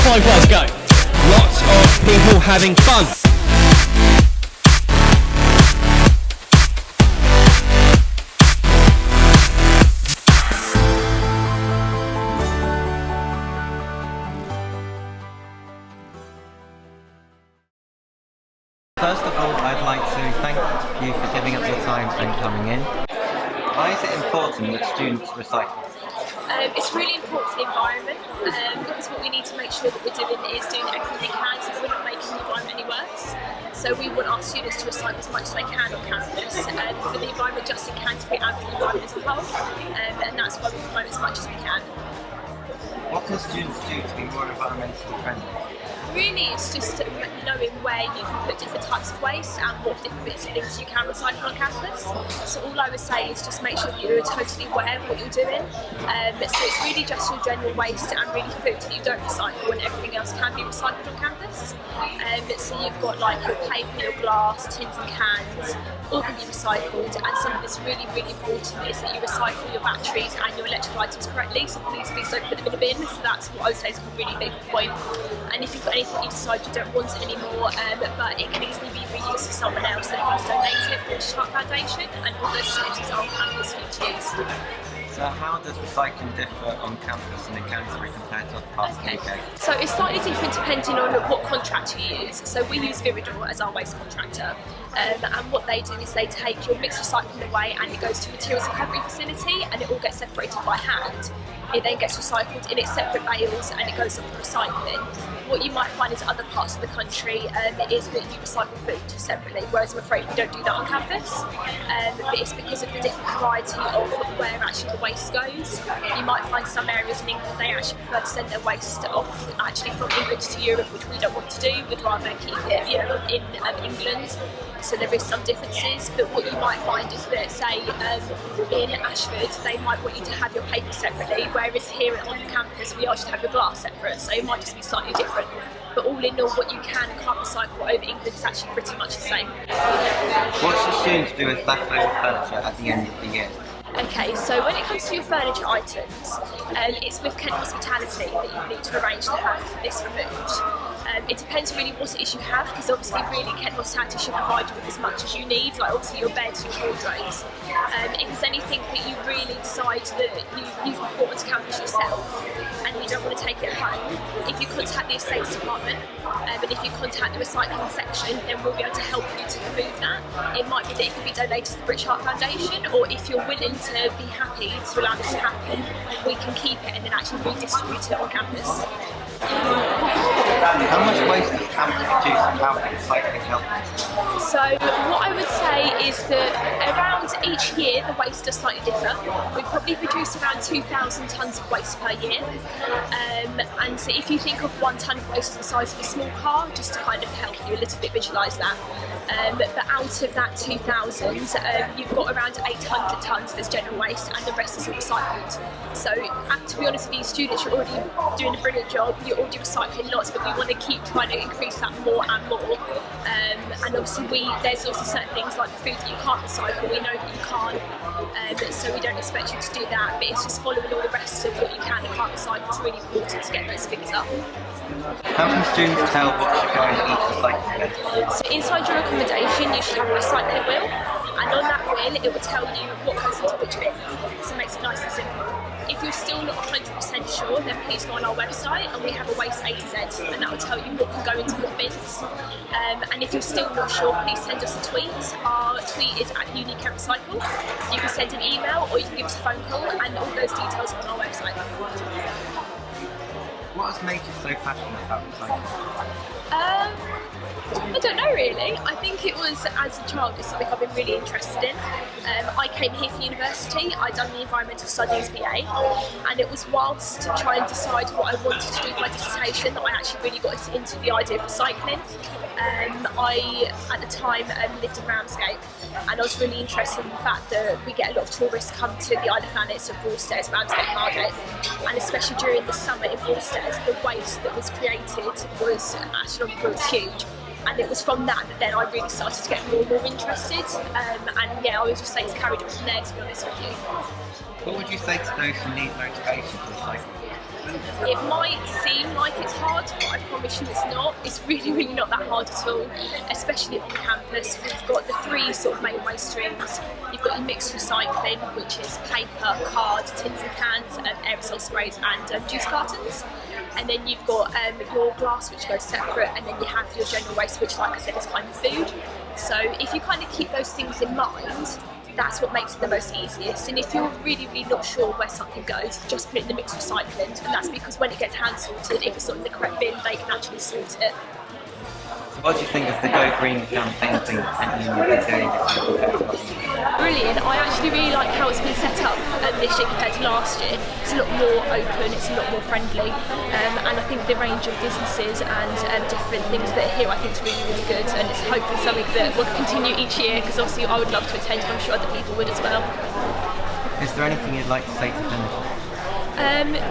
5 words, go. Lots of people having fun. First of all, I'd like to thank you for giving up your time and coming in. Why is it important that students recycle? It's really important for the environment because what we need to make sure that we're doing is doing everything we can so that we're not making the environment any worse. So we want our students to recycle as much as they can on campus for the environment just in can to be out for the environment as a whole, and that's why we promote as much as we can. What can students do to be more environmentally friendly? Really, it's just knowing where you can put different types of waste and what different bits of things you can recycle on campus. So all I would say is just make sure that you're totally aware of what you're doing. So it's really just your general waste and really food that you don't recycle, and everything else can be recycled on campus. So you've got like your paper, your glass, tins and cans, all can be recycled, and something that's really, really important is that you recycle your batteries and your electrical items correctly, so please don't put them in a bin. So that's what I would say is a really big point. And if you've got anything you decide you don't want it anymore, but it can easily be reused for someone else, then please donate it to the Shark Foundation, and all those facilities are on campus for you to use. So how does recycling differ on campus in the Canterbury compared to other parts of the UK? So it's slightly different depending on what contractor you use. So we use Viridor as our waste contractor, and what they do is they take your mixed recycling away and it goes to a materials recovery facility, and it all gets separated by hand. It then gets recycled in its separate bales and it goes off for recycling. What you might find is other parts of the country is that you recycle food separately, whereas I'm afraid we don't do that on campus. But it's because of the different variety of where actually the waste goes. You might find some areas in England they actually prefer to send their waste off actually from England to Europe, which we don't want to do. We'd rather keep it, in England. So there is some differences, but what you might find is that, say, in Ashford, they might want you to have your paper separately, whereas here on the campus, we ask you to have your glass separate, so it might just be slightly different. But all in all, what you can and can't recycle over England is actually pretty much the same. What should students do with leftover furniture at the end of the year? Okay, so when it comes to your furniture items, it's with Kent Hospitality that you need to arrange to have this removed. It depends really what it is you have, because obviously really Kent Hospitality should provide you with as much as you need, like obviously your beds, your wardrobes. If there's anything that you really decide that you've brought onto campus yourself and you don't want to take it home, if you contact the estates department and if you contact the recycling section, then we'll be able to help you to remove that. It might be that it can be donated to the British Heart Foundation, or if you're willing to be happy to allow this to happen, we can keep it and then actually redistribute it on campus. How much waste does campus produce and how can recycling help? So what I would say is that around each year the waste does slightly differ. We probably produce around 2,000 tonnes of waste per year, and so if you think of 1 tonne of waste as the size of a small car, just to kind of help you a little bit visualise that. But out of that 2,000, you've got around 800 tonnes that's general waste and the rest is all recycled. So to be honest with you, students, you're already doing a brilliant job, you're already recycling lots, but we want to keep trying to increase that more and more. And obviously there's also certain things like the food that you can't recycle, we know that you can't, so we don't expect you to do that, but it's just following all the rest of what you can and can't recycle is really important to get those figures up. How can students tell what should go in each recycling bin? So inside your accommodation you should have a recycling wheel, and on that wheel it will tell you what goes into which bin, so it makes it nice and simple. If you're still not 100% sure, then please go on our website and we have a waste A to Z, and that will tell you what can go into what bins. And if you're still not sure, please send us a tweet. Our tweet is @UniCampRecycle. You can send an email or you can give us a phone call, and all those details are on our website. What has made you so passionate about recycling? I don't know really. I think it was as a child, it's something I've been really interested in. I came here for university, I'd done the Environmental Studies BA, and it was whilst to try and decide what I wanted to do with my dissertation that I actually really got into the idea of recycling. I, at the time, lived in Ramsgate, and I was really interested in the fact that we get a lot of tourists come to the Isle of Thanet, so Broadstairs, Ramsgate and Margate, and especially during the summer in Broadstairs, the waste that was created was astronomical, it was huge. And it was from that then I really started to get more and more interested, and yeah, I would just say it's carried on from there, to be honest with you. What would you say to those who need motivation to recycle? It might seem like it's hard, but I promise you it's not. It's really, really not that hard at all, especially on campus. We've got the three sort of main waste streams. You've got your mixed recycling, which is paper, card, tins and cans, aerosol sprays and juice cartons. And then you've got your glass, which goes separate, and then you have your general waste, which, like I said, is kind of food. So if you kind of keep those things in mind, that's what makes it the most easiest. And if you're really, really not sure where something goes, just put it in the mixed recycling. And that's because when it gets hand sorted, if it's not in the correct bin, they can actually sort it. What do you think of the Go Green campaign thing that you've been doing? Brilliant. I actually really like how it's been set up this year compared to last year. It's a lot more open, it's a lot more friendly, and I think the range of businesses and different things that are here I think is really, really good, and it's hopefully something that will continue each year, because obviously I would love to attend and I'm sure other people would as well. Is there anything you'd like to say to finish?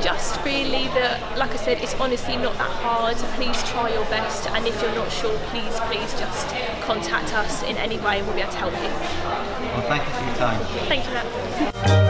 Just really that, like I said, it's honestly not that hard. Please try your best, and if you're not sure, please just contact us in any way and we'll be able to help you. Well, thank you for your time. Thank you, Matt.